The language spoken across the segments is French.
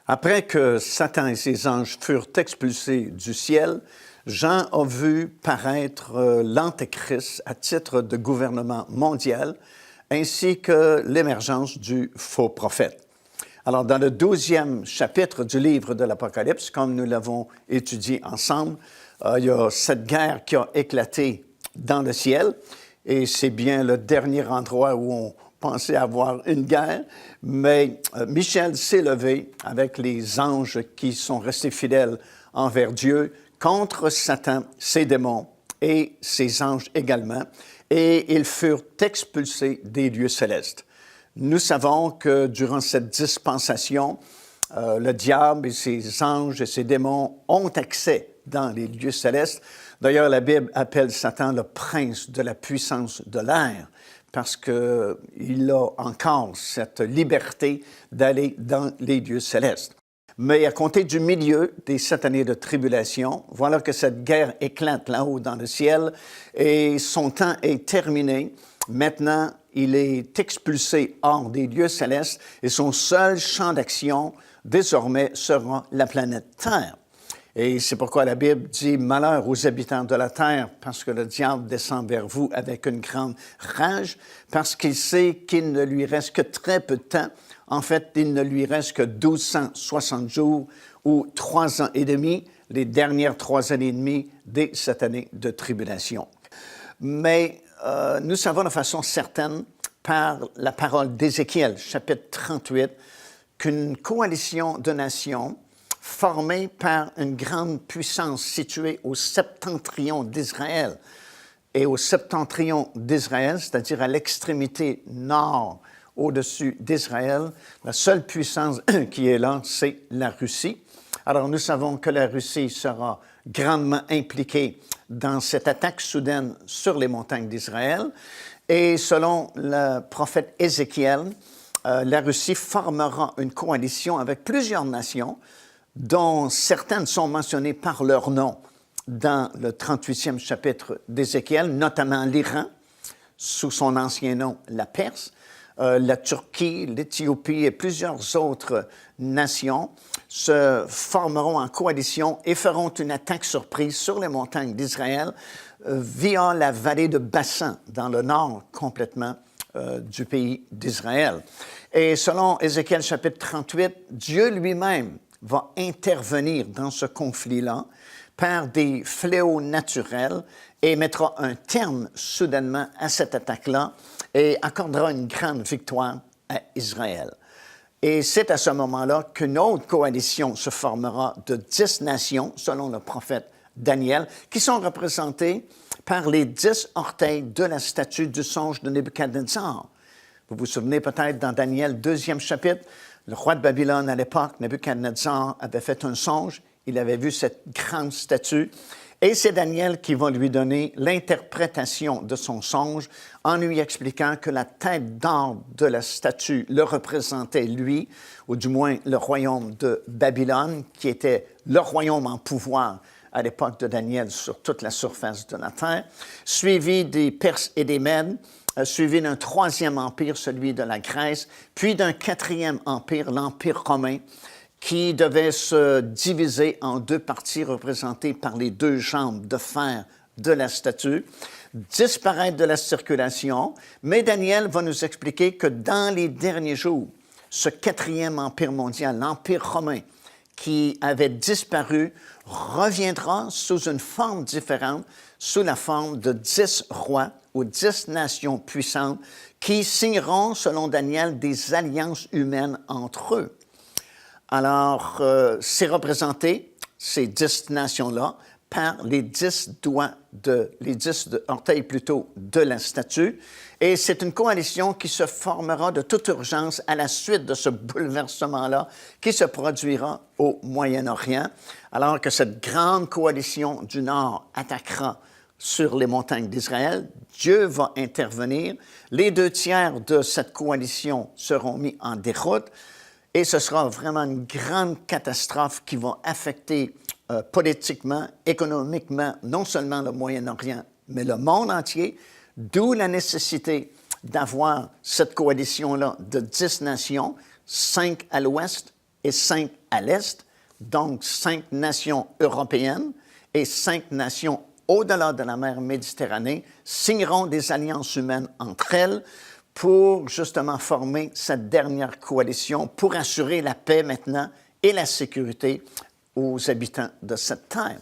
Après que Satan et ses anges furent expulsés du ciel, Jean a vu paraître l'Antéchrist à titre de gouvernement mondial, ainsi que l'émergence du faux prophète. Alors, dans le 12e chapitre du livre de l'Apocalypse, comme nous l'avons étudié ensemble, il y a cette guerre qui a éclaté dans le ciel, et c'est bien le dernier endroit où on pensait avoir une guerre, mais Michel s'est levé avec les anges qui sont restés fidèles envers Dieu contre Satan, ses démons et ses anges également, et ils furent expulsés des lieux célestes. Nous savons que durant cette dispensation, le diable et ses anges et ses démons ont accès dans les lieux célestes. D'ailleurs, la Bible appelle Satan le prince de la puissance de l'air, parce qu'il a encore cette liberté d'aller dans les lieux célestes. Mais à compter du milieu des 7 années de tribulation, voilà que cette guerre éclate là-haut dans le ciel et son temps est terminé. Maintenant, il est expulsé hors des lieux célestes et son seul champ d'action, désormais, sera la planète Terre. Et c'est pourquoi la Bible dit « Malheur aux habitants de la terre, parce que le diable descend vers vous avec une grande rage, parce qu'il sait qu'il ne lui reste que très peu de temps. En fait, il ne lui reste que 1260 jours ou 3 ans et demi, les dernières 3 années et demie des 7 années de tribulation. » Mais nous savons de façon certaine, par la parole d'Ézéchiel, chapitre 38, qu'une coalition de nations formée par une grande puissance située au septentrion d'Israël. Et au septentrion d'Israël, c'est-à-dire à l'extrémité nord au-dessus d'Israël, la seule puissance qui est là, c'est la Russie. Alors nous savons que la Russie sera grandement impliquée dans cette attaque soudaine sur les montagnes d'Israël. Et selon le prophète Ézéchiel, la Russie formera une coalition avec plusieurs nations, dont certaines sont mentionnées par leur nom dans le 38e chapitre d'Ézéchiel, notamment l'Iran, sous son ancien nom, la Perse, la Turquie, l'Éthiopie et plusieurs autres nations se formeront en coalition et feront une attaque surprise sur les montagnes d'Israël via la vallée de Bassan, dans le nord complètement du pays d'Israël. Et selon Ézéchiel chapitre 38, Dieu lui-même va intervenir dans ce conflit-là par des fléaux naturels et mettra un terme soudainement à cette attaque-là et accordera une grande victoire à Israël. Et c'est à ce moment-là qu'une autre coalition se formera de 10 nations, selon le prophète Daniel, qui sont représentées par les 10 orteils de la statue du songe de Nebuchadnezzar. Vous vous souvenez peut-être dans Daniel, 2e chapitre, le roi de Babylone à l'époque, Nebuchadnezzar, avait fait un songe. Il avait vu cette grande statue. Et c'est Daniel qui va lui donner l'interprétation de son songe en lui expliquant que la tête d'or de la statue le représentait lui, ou du moins le royaume de Babylone, qui était le royaume en pouvoir à l'époque de Daniel sur toute la surface de la terre, suivi des Perses et des Mèdes, suivi d'un 3e empire, celui de la Grèce, puis d'un 4e empire, l'Empire romain, qui devait se diviser en 2 parties représentées par les 2 jambes de fer de la statue, disparaître de la circulation. Mais Daniel va nous expliquer que dans les derniers jours, ce 4e empire mondial, l'Empire romain, qui avait disparu, reviendra sous une forme différente, sous la forme de 10 rois ou 10 nations puissantes qui signeront, selon Daniel, des alliances humaines entre eux. Alors, c'est représenté, ces 10 nations-là, par les 10 orteils plutôt de la statue. Et c'est une coalition qui se formera de toute urgence à la suite de ce bouleversement-là qui se produira au Moyen-Orient, alors que cette grande coalition du Nord attaquera sur les montagnes d'Israël. Dieu va intervenir. Les 2 tiers de cette coalition seront mis en déroute. Et ce sera vraiment une grande catastrophe qui va affecter politiquement, économiquement, non seulement le Moyen-Orient, mais le monde entier, d'où la nécessité d'avoir cette coalition-là de 10 nations, 5 à l'ouest, et 5 à l'est, donc 5 nations européennes et 5 nations au-delà de la mer Méditerranée signeront des alliances humaines entre elles pour justement former cette dernière coalition pour assurer la paix maintenant et la sécurité aux habitants de cette terre.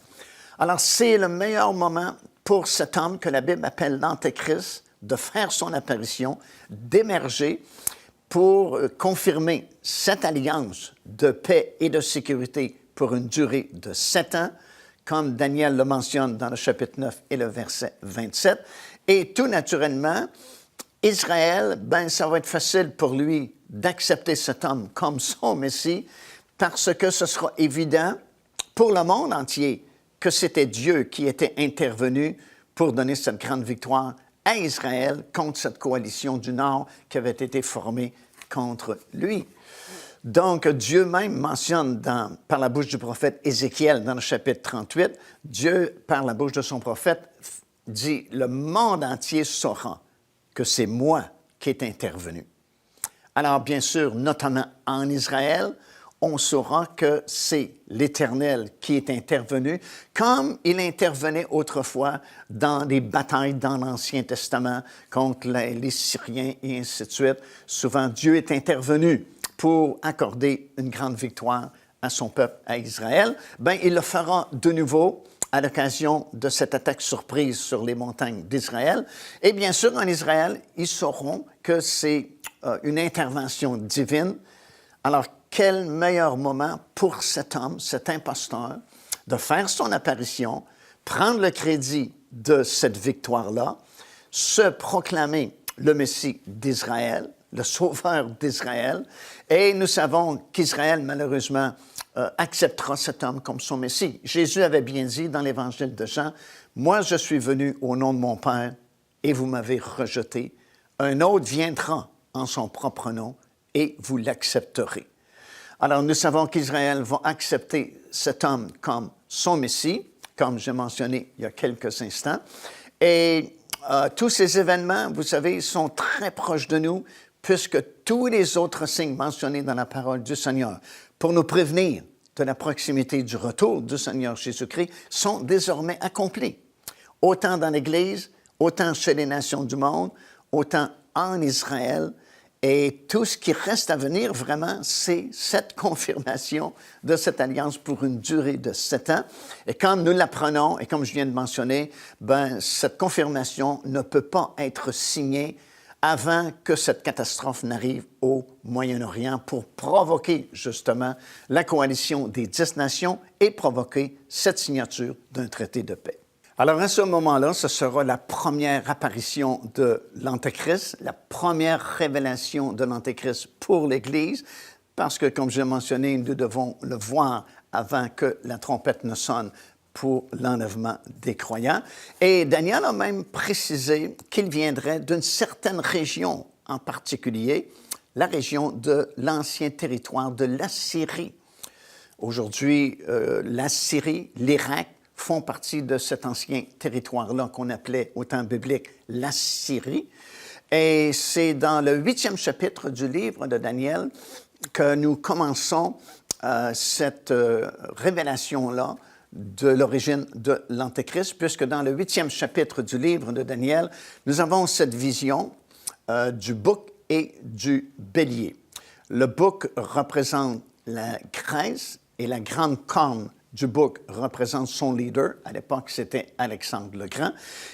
Alors, c'est le meilleur moment pour cet homme que la Bible appelle l'Antéchrist de faire son apparition, d'émerger pour confirmer cette alliance de paix et de sécurité pour une durée de 7 ans, comme Daniel le mentionne dans le chapitre 9 et le verset 27. Et tout naturellement, Israël, ça va être facile pour lui d'accepter cet homme comme son Messie parce que ce sera évident pour le monde entier que c'était Dieu qui était intervenu pour donner cette grande victoire à Israël contre cette coalition du Nord qui avait été formée contre lui. Donc, Dieu même mentionne par la bouche du prophète Ézéchiel dans le chapitre 38, Dieu, par la bouche de son prophète, dit « Le monde entier saura que c'est moi qui est intervenu. » Alors, bien sûr, notamment en Israël, on saura que c'est l'Éternel qui est intervenu, comme il intervenait autrefois dans des batailles dans l'Ancien Testament contre les Syriens et ainsi de suite. Souvent, Dieu est intervenu pour accorder une grande victoire à son peuple, à Israël. Il le fera de nouveau à l'occasion de cette attaque surprise sur les montagnes d'Israël. Et bien sûr, en Israël, ils sauront que c'est une intervention divine. Alors, quel meilleur moment pour cet homme, cet imposteur, de faire son apparition, prendre le crédit de cette victoire-là, se proclamer le Messie d'Israël, le Sauveur d'Israël, et nous savons qu'Israël, malheureusement, acceptera cet homme comme son Messie. Jésus avait bien dit dans l'Évangile de Jean, « Moi, je suis venu au nom de mon Père, et vous m'avez rejeté. Un autre viendra en son propre nom, et vous l'accepterez. » Alors, nous savons qu'Israël va accepter cet homme comme son Messie, comme j'ai mentionné il y a quelques instants. Et tous ces événements, vous savez, sont très proches de nous, puisque tous les autres signes mentionnés dans la parole du Seigneur, pour nous prévenir de la proximité du retour du Seigneur Jésus-Christ, sont désormais accomplis. Autant dans l'Église, autant chez les nations du monde, autant en Israël. Et tout ce qui reste à venir, vraiment, c'est cette confirmation de cette alliance pour une durée de 7 ans. Et comme nous l'apprenons, et comme je viens de mentionner, cette confirmation ne peut pas être signée avant que cette catastrophe n'arrive au Moyen-Orient pour provoquer justement la coalition des 10 nations et provoquer cette signature d'un traité de paix. Alors, à ce moment-là, ce sera la première apparition de l'Antéchrist, la première révélation de l'Antéchrist pour l'Église, parce que, comme j'ai mentionné, nous devons le voir avant que la trompette ne sonne pour l'enlèvement des croyants. Et Daniel a même précisé qu'il viendrait d'une certaine région en particulier, la région de l'ancien territoire de l'Assyrie. Aujourd'hui, l'Assyrie, l'Irak, font partie de cet ancien territoire-là qu'on appelait au temps biblique l'Assyrie. Et c'est dans le 8e chapitre du livre de Daniel que nous commençons cette révélation-là de l'origine de l'Antéchrist, puisque dans le 8e chapitre du livre de Daniel, nous avons cette vision du bouc et du bélier. Le bouc représente la Grèce et la grande corne du bouc représente son leader. À l'époque, c'était Alexandre le Grand.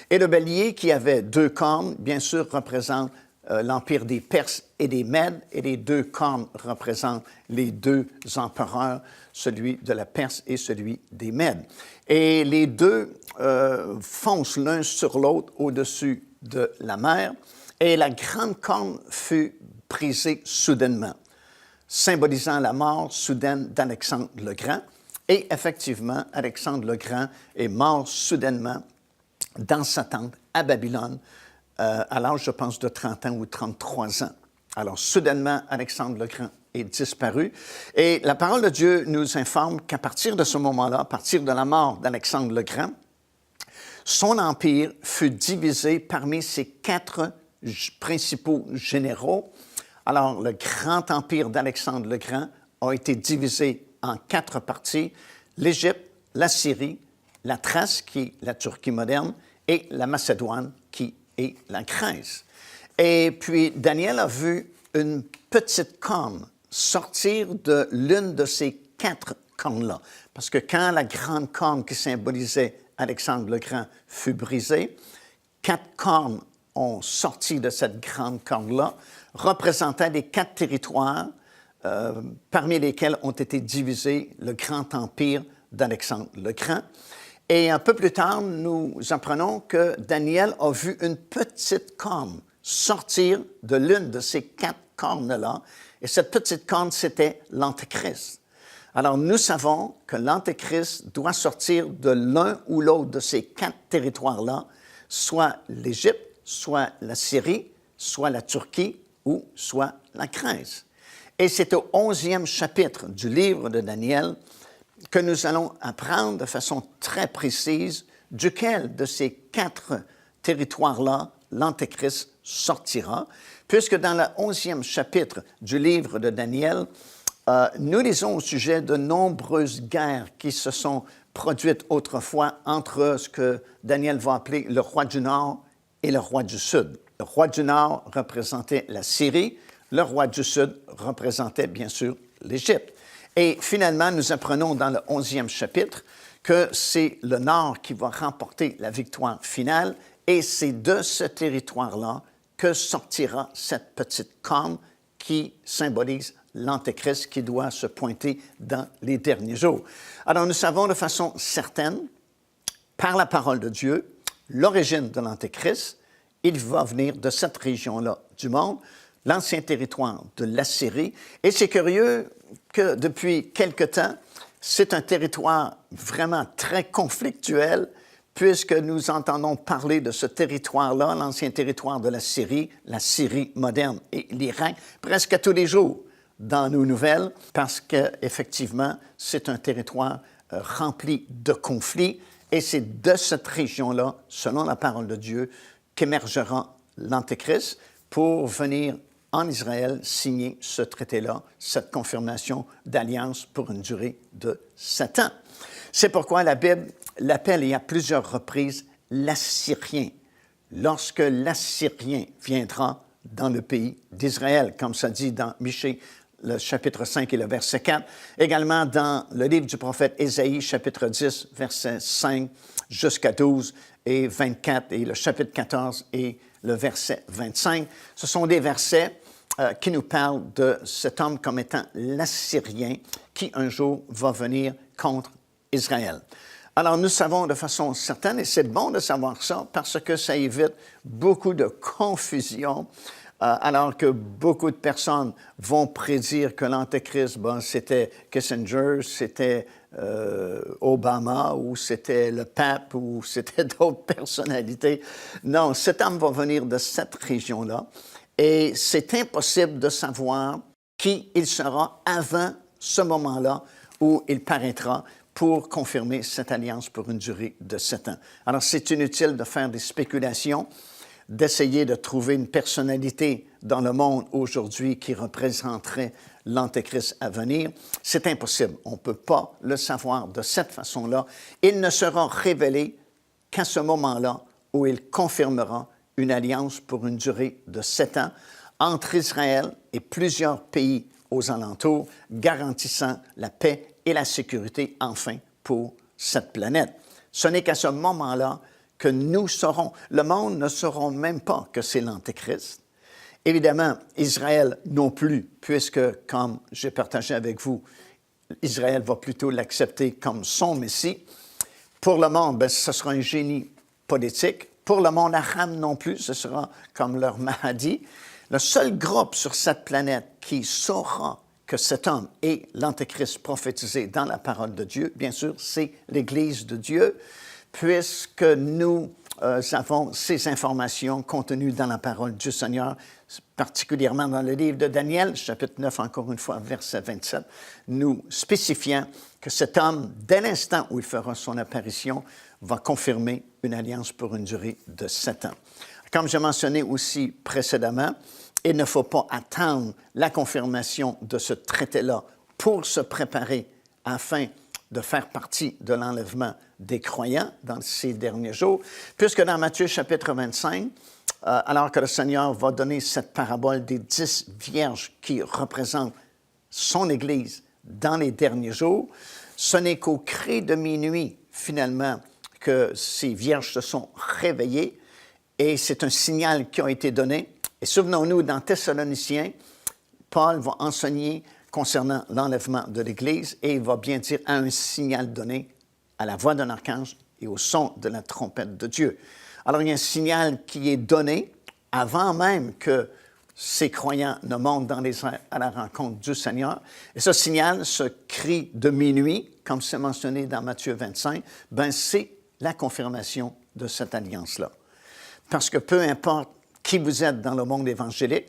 Et le bélier, qui avait 2 cornes, bien sûr, représente l'empire des Perses et des Mèdes. Et les 2 cornes représentent les 2 empereurs, celui de la Perse et celui des Mèdes. Et les 2 foncent l'un sur l'autre au-dessus de la mer. Et la grande corne fut brisée soudainement, symbolisant la mort soudaine d'Alexandre le Grand. Et effectivement, Alexandre le Grand est mort soudainement dans sa tente à Babylone, à l'âge, je pense, de 30 ans ou 33 ans. Alors, soudainement, Alexandre le Grand est disparu. Et la parole de Dieu nous informe qu'à partir de ce moment-là, à partir de la mort d'Alexandre le Grand, son empire fut divisé parmi ses 4 principaux généraux. Alors, le grand empire d'Alexandre le Grand a été divisé en 4 parties: l'Égypte, la Syrie, la Thrace, qui est la Turquie moderne, et la Macédoine, qui est la Grèce. Et puis, Daniel a vu une petite corne sortir de l'une de ces 4 cornes-là. Parce que quand la grande corne qui symbolisait Alexandre le Grand fut brisée, 4 cornes ont sorti de cette grande corne-là, représentant les 4 territoires parmi lesquels ont été divisés le grand empire d'Alexandre le Grand. Et un peu plus tard, nous apprenons que Daniel a vu une petite corne sortir de l'une de ces 4 cornes-là. Et cette petite corne, c'était l'Antéchrist. Alors, nous savons que l'Antéchrist doit sortir de l'un ou l'autre de ces 4 territoires-là, soit l'Égypte, soit la Syrie, soit la Turquie ou soit la Grèce. Et c'est au 11e chapitre du livre de Daniel que nous allons apprendre de façon très précise duquel de ces 4 territoires-là l'Antéchrist sortira, puisque dans le 11e chapitre du livre de Daniel, nous lisons au sujet de nombreuses guerres qui se sont produites autrefois entre ce que Daniel va appeler le roi du Nord et le roi du Sud. Le roi du Nord représentait la Syrie, le roi du Sud représentait bien sûr l'Égypte. Et finalement, nous apprenons dans le 11e chapitre que c'est le Nord qui va remporter la victoire finale, et c'est de ce territoire-là que sortira cette petite corne qui symbolise l'Antéchrist qui doit se pointer dans les derniers jours. Alors, nous savons de façon certaine, par la parole de Dieu, l'origine de l'Antéchrist. Il va venir de cette région-là du monde, l'ancien territoire de l'Assyrie. Et c'est curieux que depuis quelque temps, c'est un territoire vraiment très conflictuel, puisque nous entendons parler de ce territoire-là, l'ancien territoire de la Syrie moderne et l'Irak, presque à tous les jours dans nos nouvelles, parce qu'effectivement, c'est un territoire rempli de conflits, et c'est de cette région-là, selon la parole de Dieu, qu'émergera l'Antéchrist pour venir en Israël signer ce traité-là, cette confirmation d'alliance pour une durée de 7 ans. C'est pourquoi la Bible l'appelle, et à plusieurs reprises, l'Assyrien, lorsque l'Assyrien viendra dans le pays d'Israël, comme ça dit dans Michée, le chapitre 5 et le verset 4, également dans le livre du prophète Ésaïe, chapitre 10, verset 5 jusqu'à 12 et 24, et le chapitre 14 et le verset 25. Ce sont des versets qui nous parlent de cet homme comme étant l'Assyrien qui un jour va venir contre Israël. Alors, nous savons de façon certaine, et c'est bon de savoir ça, parce que ça évite beaucoup de confusion, alors que beaucoup de personnes vont prédire que l'Antéchrist, c'était Kissinger, c'était Obama, ou c'était le pape, ou c'était d'autres personnalités. Non, cet homme va venir de cette région-là, et c'est impossible de savoir qui il sera avant ce moment-là où il paraîtra pour confirmer cette alliance pour une durée de 7 ans. Alors, c'est inutile de faire des spéculations, d'essayer de trouver une personnalité dans le monde aujourd'hui qui représenterait l'Antéchrist à venir. C'est impossible. On ne peut pas le savoir de cette façon-là. Il ne sera révélé qu'à ce moment-là où il confirmera une alliance pour une durée de 7 ans entre Israël et plusieurs pays aux alentours, garantissant la paix et la sécurité, enfin, pour cette planète. Ce n'est qu'à ce moment-là que nous saurons. Le monde ne saura même pas que c'est l'Antéchrist. Évidemment, Israël non plus, puisque, comme j'ai partagé avec vous, Israël va plutôt l'accepter comme son Messie. Pour le monde, ce sera un génie politique. Pour le monde arabe non plus, ce sera comme leur Mahdi. Le seul groupe sur cette planète qui saura que cet homme est l'Antéchrist prophétisé dans la parole de Dieu, bien sûr, c'est l'Église de Dieu, puisque nous avons ces informations contenues dans la parole du Seigneur, particulièrement dans le livre de Daniel, chapitre 9, encore une fois, verset 27, nous spécifiant que cet homme, dès l'instant où il fera son apparition, va confirmer une alliance pour une durée de 7 ans. Comme j'ai mentionné aussi précédemment, il ne faut pas attendre la confirmation de ce traité-là pour se préparer afin de faire partie de l'enlèvement des croyants dans ces derniers jours, puisque dans Matthieu chapitre 25, alors que le Seigneur va donner cette parabole des 10 vierges qui représentent son Église dans les derniers jours, ce n'est qu'au cri de minuit, finalement, que ces vierges se sont réveillées et c'est un signal qui a été donné. Et souvenons-nous, dans Thessaloniciens, Paul va enseigner concernant l'enlèvement de l'Église et il va bien dire à un signal donné à la voix d'un archange et au son de la trompette de Dieu. Alors, il y a un signal qui est donné avant même que ces croyants ne montent dans les airs à la rencontre du Seigneur. Et ce signal, ce cri de minuit, comme c'est mentionné dans Matthieu 25, ben c'est la confirmation de cette alliance-là. Parce que peu importe qui vous êtes dans le monde évangélique,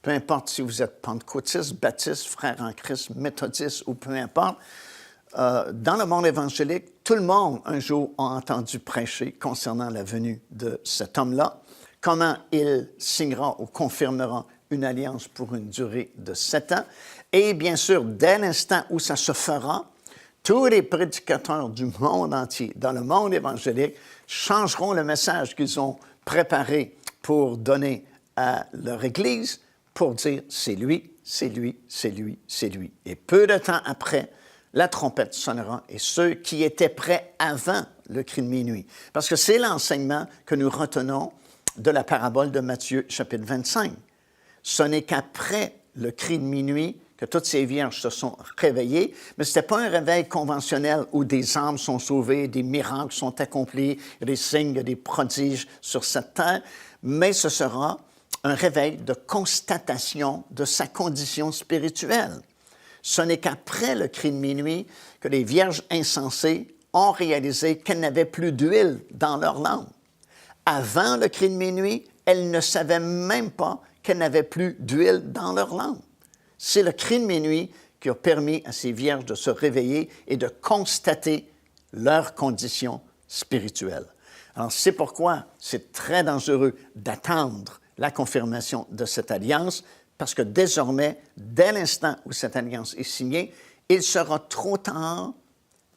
peu importe si vous êtes pentecôtiste, baptiste, frère en Christ, méthodiste ou peu importe, dans le monde évangélique, tout le monde, un jour, a entendu prêcher concernant la venue de cet homme-là, comment il signera ou confirmera une alliance pour une durée de 7 ans. Et bien sûr, dès l'instant où ça se fera, tous les prédicateurs du monde entier, dans le monde évangélique, changeront le message qu'ils ont préparé pour donner à leur Église, pour dire « c'est lui, c'est lui, c'est lui, c'est lui ». Et peu de temps après, la trompette sonnera et ceux qui étaient prêts avant le cri de minuit. Parce que c'est l'enseignement que nous retenons de la parabole de Matthieu, chapitre 25. Ce n'est qu'après le cri de minuit que toutes ces vierges se sont réveillées, mais ce n'était pas un réveil conventionnel où des âmes sont sauvées, des miracles sont accomplis, des signes, des prodiges sur cette terre, mais ce sera un réveil de constatation de sa condition spirituelle. Ce n'est qu'après le cri de minuit que les vierges insensées ont réalisé qu'elles n'avaient plus d'huile dans leur lampe. Avant le cri de minuit, elles ne savaient même pas qu'elles n'avaient plus d'huile dans leur lampe. C'est le cri de minuit qui a permis à ces vierges de se réveiller et de constater leur condition spirituelle. Alors, c'est pourquoi c'est très dangereux d'attendre la confirmation de cette alliance, parce que désormais, dès l'instant où cette alliance est signée, il sera trop tard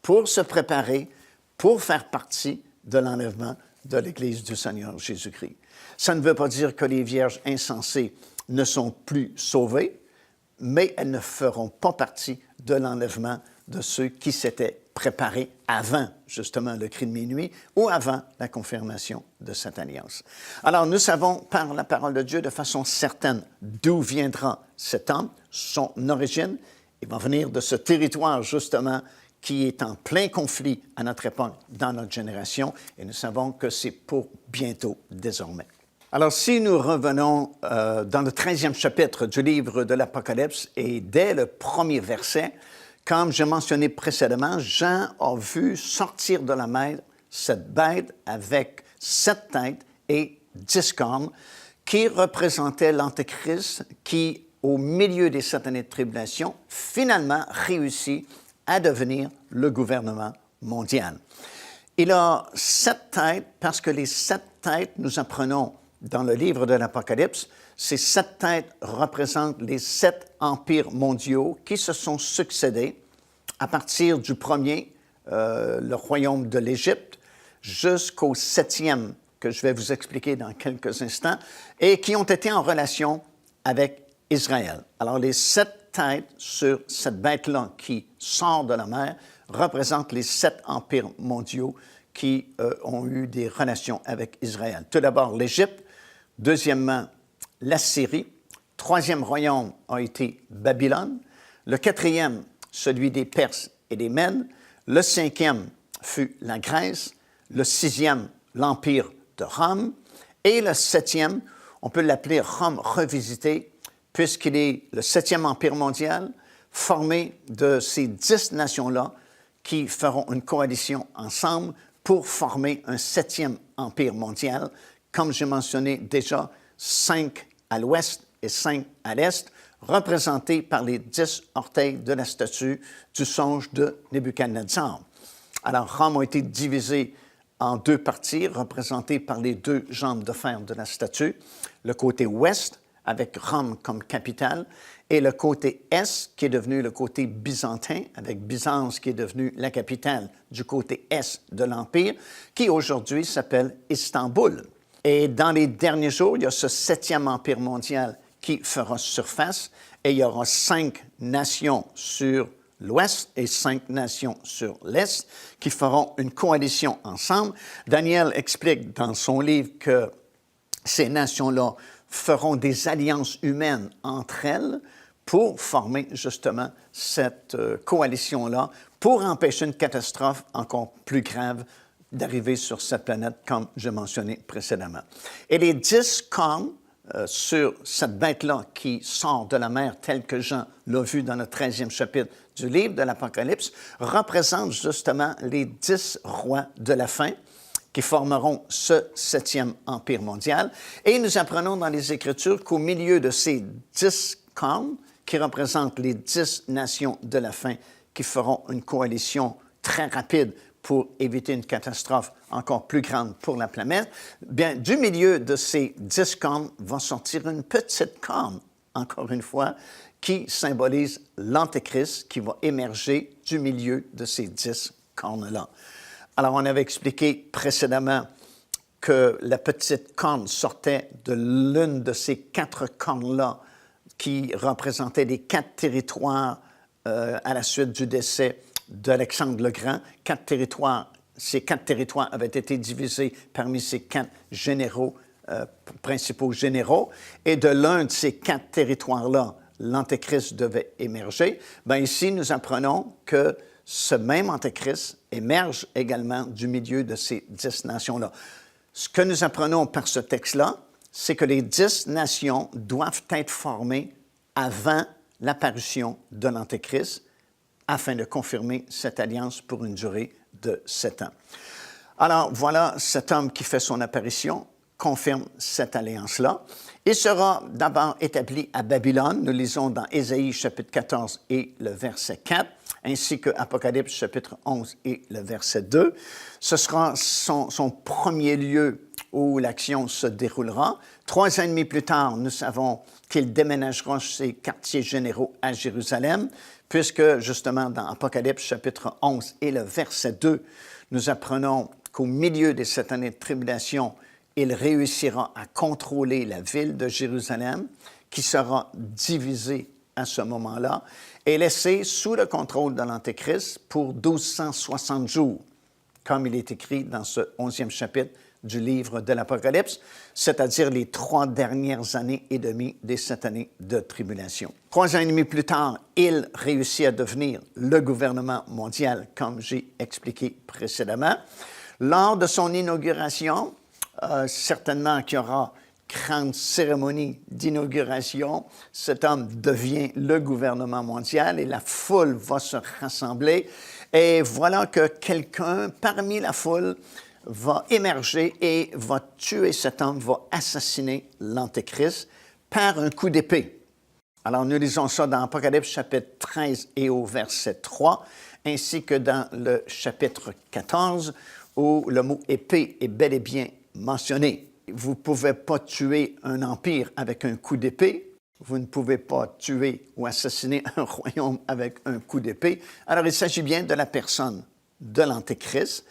pour se préparer, pour faire partie de l'enlèvement de l'Église du Seigneur Jésus-Christ. Ça ne veut pas dire que les vierges insensées ne sont plus sauvées, mais elles ne feront pas partie de l'enlèvement de ceux qui s'étaient préparés avant, justement, le cri de minuit ou avant la confirmation de cette alliance. Alors, nous savons par la parole de Dieu de façon certaine d'où viendra cet homme, son origine. Il va venir de ce territoire, justement, qui est en plein conflit à notre époque, dans notre génération, et nous savons que c'est pour bientôt désormais. Alors, si nous revenons dans le 13e chapitre du livre de l'Apocalypse, et dès le premier verset, comme j'ai mentionné précédemment, Jean a vu sortir de la mer cette bête avec 7 têtes et 10 cornes, qui représentait l'Antéchrist qui, au milieu des 7 années de tribulation, finalement réussit à devenir le gouvernement mondial. Il a 7 têtes parce que les 7 têtes, nous apprenons dans le livre de l'Apocalypse, ces 7 têtes représentent les 7 empires mondiaux qui se sont succédés à partir du premier, le royaume de l'Égypte, jusqu'au 7e, que je vais vous expliquer dans quelques instants, et qui ont été en relation avec Israël. Alors, les 7 têtes sur cette bête-là qui sort de la mer représentent les 7 empires mondiaux qui ont eu des relations avec Israël. Tout d'abord, l'Égypte. Deuxièmement, l'Assyrie. Troisième royaume a été Babylone. Le 4e, celui des Perses et des Mèdes. Le 5e fut la Grèce. Le 6e, l'Empire de Rome. Et le 7e, on peut l'appeler Rome revisité, puisqu'il est le 7e empire mondial, formé de ces 10 nations-là qui feront une coalition ensemble pour former un 7e empire mondial. Comme j'ai mentionné déjà, 5 à l'ouest et 5 à l'est, représentés par les 10 orteils de la statue du songe de Nebuchadnezzar. Alors, Rome a été divisé en 2 parties, représentées par les 2 jambes de fer de la statue. Le côté ouest, avec Rome comme capitale, et le côté est qui est devenu le côté byzantin, avec Byzance qui est devenue la capitale du côté est de l'Empire, qui aujourd'hui s'appelle Istanbul. Et dans les derniers jours, il y a ce 7e empire mondial qui fera surface, et il y aura 5 nations sur l'Ouest et 5 nations sur l'Est qui feront une coalition ensemble. Daniel explique dans son livre que ces nations-là feront des alliances humaines entre elles pour former justement cette coalition-là, pour empêcher une catastrophe encore plus grave d'arriver sur cette planète, comme je mentionnais précédemment. Et les 10 cornes sur cette bête-là qui sort de la mer, tel que Jean l'a vu dans le 13e chapitre du livre de l'Apocalypse, représentent justement les 10 rois de la fin qui formeront ce 7e empire mondial. Et nous apprenons dans les Écritures qu'au milieu de ces 10 cornes, qui représentent les 10 nations de la fin, qui feront une coalition très rapide pour éviter une catastrophe encore plus grande pour la planète, bien, du milieu de ces 10 cornes va sortir une petite corne, encore une fois, qui symbolise l'Antéchrist qui va émerger du milieu de ces 10 cornes-là. Alors, on avait expliqué précédemment que la petite corne sortait de l'une de ces 4 cornes-là qui représentaient les 4 territoires à la suite du décès d'Alexandre le Grand. 4 territoires, ces 4 territoires avaient été divisés parmi ces 4 généraux, principaux généraux, et de l'un de ces 4 territoires-là, l'Antéchrist devait émerger. Bien, ici, nous apprenons que ce même Antéchrist émerge également du milieu de ces 10 nations-là. Ce que nous apprenons par ce texte-là, c'est que les 10 nations doivent être formées avant l'apparition de l'Antéchrist afin de confirmer cette alliance pour une durée de 7 ans. Alors, voilà cet homme qui fait son apparition, confirme cette alliance-là. Il sera d'abord établi à Babylone. Nous lisons dans Ésaïe chapitre 14 et le verset 4, ainsi que Apocalypse chapitre 11 et le verset 2. Ce sera son premier lieu où l'action se déroulera. 3 ans et demi plus tard, nous savons qu'il déménagera ses quartiers généraux à Jérusalem, puisque justement dans Apocalypse chapitre 11 et le verset 2, nous apprenons qu'au milieu des 7 années de tribulation, il réussira à contrôler la ville de Jérusalem, qui sera divisée à ce moment-là, et laissée sous le contrôle de l'Antéchrist pour 1260 jours, comme il est écrit dans ce 11e chapitre du livre de l'Apocalypse, c'est-à-dire les 3 dernières années et demie des 7 années de tribulation. 3 ans et demi plus tard, il réussit à devenir le gouvernement mondial, comme j'ai expliqué précédemment. Lors de son inauguration, certainement qu'il y aura grande cérémonie d'inauguration, cet homme devient le gouvernement mondial et la foule va se rassembler. Et voilà que quelqu'un parmi la foule va émerger et va tuer cet homme, va assassiner l'Antéchrist par un coup d'épée. Alors, nous lisons ça dans Apocalypse chapitre 13 et au verset 3, ainsi que dans le chapitre 14, où le mot « épée » est bel et bien mentionné. Vous ne pouvez pas tuer un empire avec un coup d'épée. Vous ne pouvez pas tuer ou assassiner un royaume avec un coup d'épée. Alors, il s'agit bien de la personne de l'Antéchrist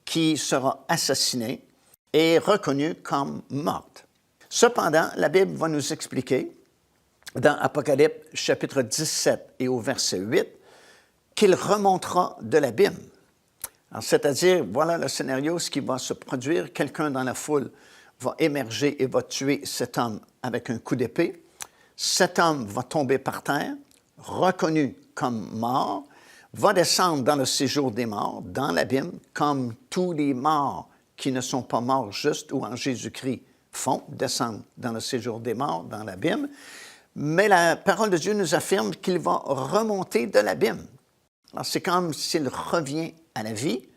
qui sera assassinée et reconnue comme morte. Cependant, la Bible va nous expliquer, dans Apocalypse chapitre 17 et au verset 8, qu'il remontera de l'abîme. Alors, c'est-à-dire, voilà le scénario, ce qui va se produire, quelqu'un dans la foule va émerger et va tuer cet homme avec un coup d'épée. Cet homme va tomber par terre, reconnu comme mort, va descendre dans le séjour des morts, dans l'abîme, comme tous les morts qui ne sont pas morts juste ou en Jésus-Christ font, descendre dans le séjour des morts, dans l'abîme. Mais la parole de Dieu nous affirme qu'il va remonter de l'abîme. Alors, c'est comme s'il revient à la vie,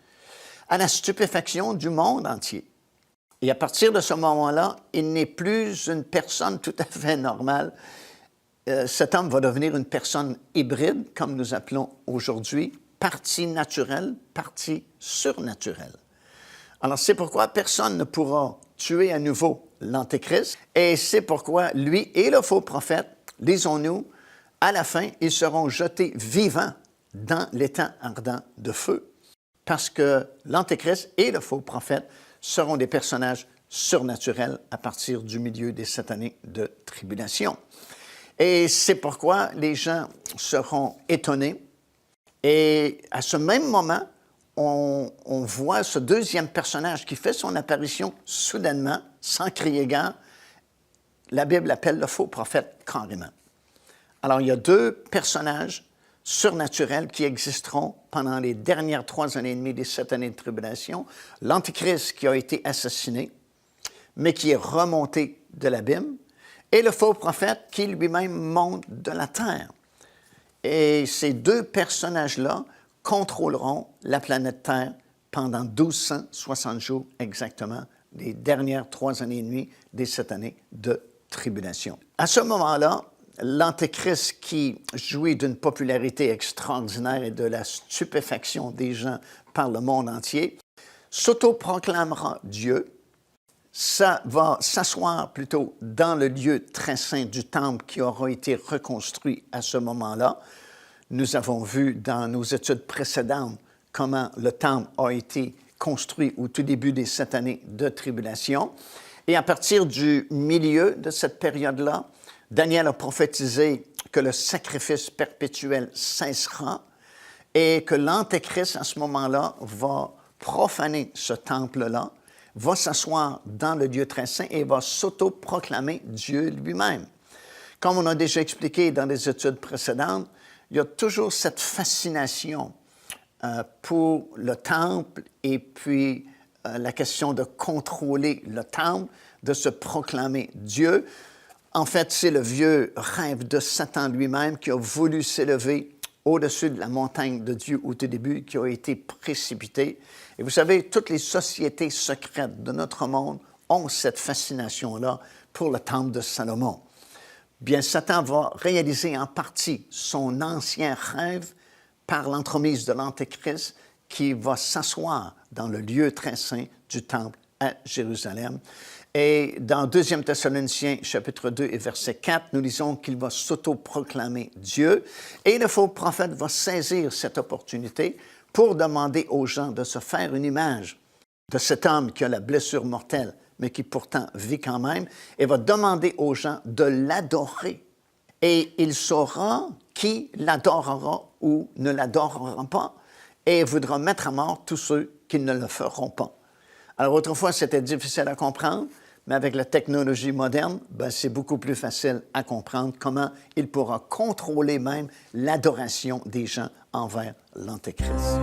à la stupéfaction du monde entier. Et à partir de ce moment-là, il n'est plus une personne tout à fait normale. Cet homme va devenir une personne hybride, comme nous appelons aujourd'hui, partie naturelle, partie surnaturelle. Alors, c'est pourquoi personne ne pourra tuer à nouveau l'Antéchrist. Et c'est pourquoi lui et le faux prophète, lisons-nous, à la fin, ils seront jetés vivants dans l'étang ardent de feu. Parce que l'Antéchrist et le faux prophète seront des personnages surnaturels à partir du milieu des 7 années de tribulation. Et c'est pourquoi les gens seront étonnés. Et à ce même moment, on voit ce deuxième personnage qui fait son apparition soudainement, sans crier gare. La Bible l'appelle le faux prophète carrément. Alors, il y a 2 personnages surnaturels qui existeront pendant les dernières 3 années et demie des 7 années de tribulation. L'Antichrist qui a été assassiné, mais qui est remonté de l'abîme, et le faux prophète qui lui-même monte de la terre. Et ces 2 personnages-là contrôleront la planète Terre pendant 1260 jours exactement, les dernières 3 années et demie des 7 années de tribulation. À ce moment-là, l'Antéchrist, qui jouit d'une popularité extraordinaire et de la stupéfaction des gens par le monde entier, s'autoproclamera Dieu. Ça va s'asseoir plutôt dans le lieu très saint du temple qui aura été reconstruit à ce moment-là. Nous avons vu dans nos études précédentes comment le temple a été construit au tout début des 7 années de tribulation. Et à partir du milieu de cette période-là, Daniel a prophétisé que le sacrifice perpétuel cessera et que l'Antéchrist, à ce moment-là, va profaner ce temple-là, va s'asseoir dans le lieu très saint et va s'autoproclamer Dieu lui-même. Comme on a déjà expliqué dans les études précédentes, il y a toujours cette fascination pour le temple et puis la question de contrôler le temple, de se proclamer Dieu. En fait, c'est le vieux rêve de Satan lui-même qui a voulu s'élever au-dessus de la montagne de Dieu au tout début, qui a été précipité. Et vous savez, toutes les sociétés secrètes de notre monde ont cette fascination-là pour le temple de Salomon. Bien, Satan va réaliser en partie son ancien rêve par l'entremise de l'Antéchrist qui va s'asseoir dans le lieu très saint du temple à Jérusalem. Et dans 2 Thessaloniciens, chapitre 2 et verset 4, nous lisons qu'il va s'autoproclamer Dieu. Et le faux prophète va saisir cette opportunité pour demander aux gens de se faire une image de cet homme qui a la blessure mortelle, mais qui pourtant vit quand même, et va demander aux gens de l'adorer. Et il saura qui l'adorera ou ne l'adorera pas, et voudra mettre à mort tous ceux qui ne le feront pas. Alors autrefois, c'était difficile à comprendre, mais avec la technologie moderne, c'est beaucoup plus facile à comprendre comment il pourra contrôler même l'adoration des gens envers l'Antéchrist.